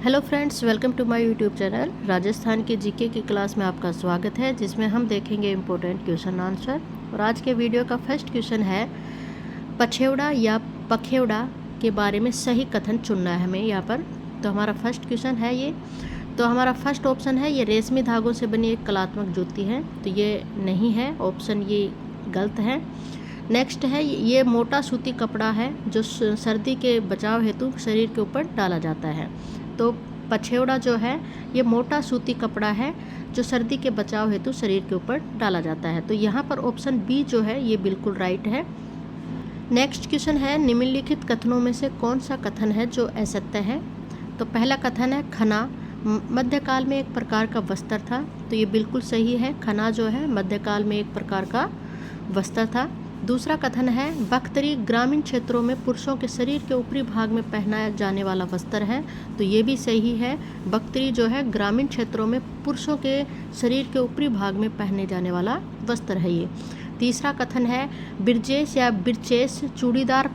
Hello friends, welcome to my YouTube channel. Rajasthan के GK की class में आपका स्वागत है, जिसमें हम देखेंगे इम्पोर्टेंट क्वेश्चन आंसर। और आज के वीडियो का फर्स्ट क्वेश्चन है पछेवड़ा या पखेवड़ा के बारे में सही कथन चुनना है हमें यहाँ पर। तो हमारा फर्स्ट क्वेश्चन है ये। तो हमारा फर्स्ट ऑप्शन है ये रेशमी धागों से बनी एक कलात्मक जूती है। तो ये नहीं है, ऑप्शन ये गलत है। नेक्स्ट है ये मोटा सूती कपड़ा है जो सर्दी के बचाव हेतु शरीर के ऊपर डाला जाता है। तो पछेवड़ा जो है ये मोटा सूती कपड़ा है जो सर्दी के बचाव हेतु शरीर के ऊपर डाला जाता है। तो यहाँ पर ऑप्शन बी जो है ये बिल्कुल राइट है। नेक्स्ट क्वेश्चन है निम्नलिखित कथनों में से कौन सा कथन है जो असत्य है। तो पहला कथन है खना मध्यकाल में एक प्रकार का वस्त्र था। तो ये बिल्कुल सही है, खना जो है मध्यकाल में एक प्रकार का वस्त्र था। दूसरा कथन है बख्तरी ग्रामीण क्षेत्रों में पुरुषों के शरीर के ऊपरी भाग में पहनाया जाने वाला वस्त्र है। तो ये भी सही है, बख्तरी जो है ग्रामीण क्षेत्रों में पुरुषों के शरीर के ऊपरी भाग में पहने जाने वाला वस्त्र है ये। तीसरा कथन है बिरजेश या बिरचेस चूड़ीदार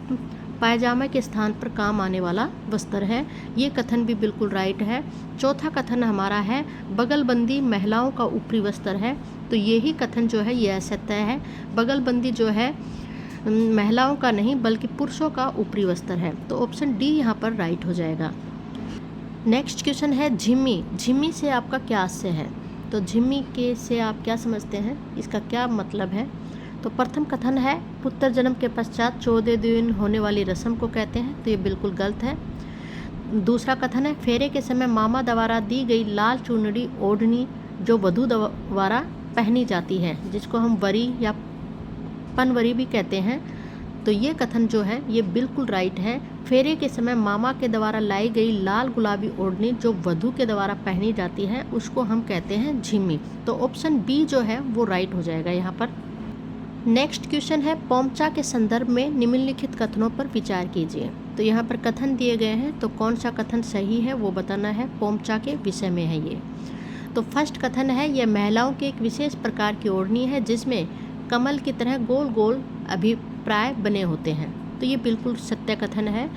पायजामा के स्थान पर काम आने वाला वस्त्र है। ये कथन भी बिल्कुल राइट है। चौथा कथन हमारा है बगलबंदी महिलाओं का ऊपरी वस्त्र है। तो यही कथन जो है ये असत्य है। बगलबंदी जो है महिलाओं का नहीं बल्कि पुरुषों का ऊपरी वस्त्र है। तो ऑप्शन डी यहाँ पर राइट हो जाएगा। नेक्स्ट क्वेश्चन है झिम्मी। झिम्मी से आपका क्या आशय है। तो झिम्मी के से आप क्या समझते हैं, इसका क्या मतलब है। तो प्रथम कथन है पुत्र जन्म के पश्चात 14 दिन होने वाली रस्म को कहते हैं। तो ये बिल्कुल गलत है। दूसरा कथन है फेरे के समय मामा द्वारा दी गई लाल चुनरी ओढ़नी जो वधू द्वारा पहनी जाती है, जिसको हम वरी या पनवरी भी कहते हैं। तो ये कथन जो है ये बिल्कुल राइट है। फेरे के समय मामा के द्वारा लाई गई लाल गुलाबी ओढ़नी जो वधू के द्वारा पहनी जाती है उसको हम कहते हैं झिम्मी। तो ऑप्शन बी जो है वो राइट हो जाएगा यहाँ पर। नेक्स्ट क्वेश्चन है पोमचा के संदर्भ में निम्नलिखित कथनों पर विचार कीजिए। तो यहाँ पर कथन दिए गए हैं, तो कौन सा कथन सही है वो बताना है। पोमचा के विषय में है ये। तो फर्स्ट कथन है यह महिलाओं की एक विशेष प्रकार की ओढ़नी है जिसमें कमल की तरह गोल गोल अभिप्राय बने होते हैं। तो ये बिल्कुल सत्य कथन है।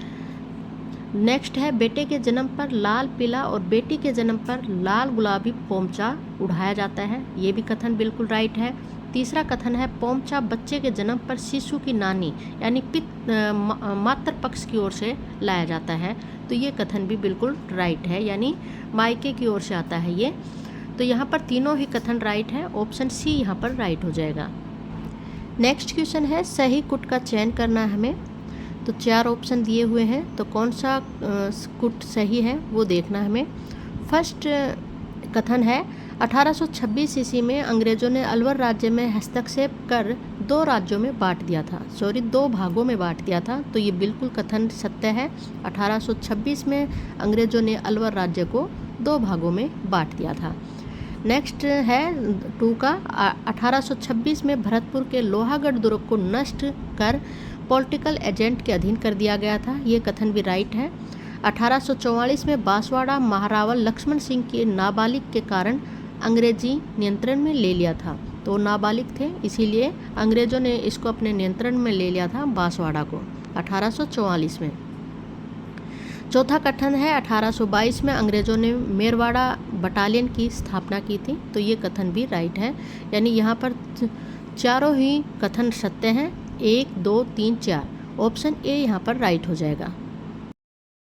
नेक्स्ट है बेटे के जन्म पर लाल पीला और बेटी के जन्म पर लाल गुलाबी पोमचा उड़ाया जाता है। ये भी कथन बिल्कुल राइट है। तीसरा कथन है पोमचा बच्चे के जन्म पर शिशु की नानी यानी मातृ पक्ष की ओर से लाया जाता है। तो ये कथन भी बिल्कुल राइट है, यानी मायके की ओर से आता है ये। तो यहाँ पर तीनों ही कथन राइट है। ऑप्शन सी यहाँ पर राइट हो जाएगा। नेक्स्ट क्वेश्चन है सही कुट का चयन करना है हमें। तो 4 ऑप्शन दिए हुए हैं, तो कौन सा कुट सही है वो देखना है हमें। फर्स्ट कथन है 1826 ईस्वी में अंग्रेजों ने अलवर राज्य में हस्तक्षेप कर 2 राज्यों में बांट दिया था, 2 भागों में बांट दिया था। तो ये बिल्कुल कथन सत्य है। 1826 में अंग्रेजों ने अलवर राज्य को 2 भागों में बांट दिया था। नेक्स्ट है 2 का 1826 में भरतपुर के लोहागढ़ दुर्ग को नष्ट कर पॉलिटिकल एजेंट के अधीन कर दिया गया था। ये कथन भी राइट है। 1844 में बांसवाड़ा महारावल लक्ष्मण सिंह के नाबालिग के कारण अंग्रेजी नियंत्रण में ले लिया था। तो नाबालिग थे इसीलिए अंग्रेजों ने इसको अपने नियंत्रण में ले लिया था बांसवाड़ा को 1844 में। चौथा कथन है 1822 में अंग्रेजों ने मेरवाड़ा बटालियन की स्थापना की थी। तो ये कथन भी राइट है, यानी यहाँ पर चारों ही कथन सत्य हैं। 1, 2, 3, 4 ऑप्शन ए यहाँ पर राइट हो जाएगा।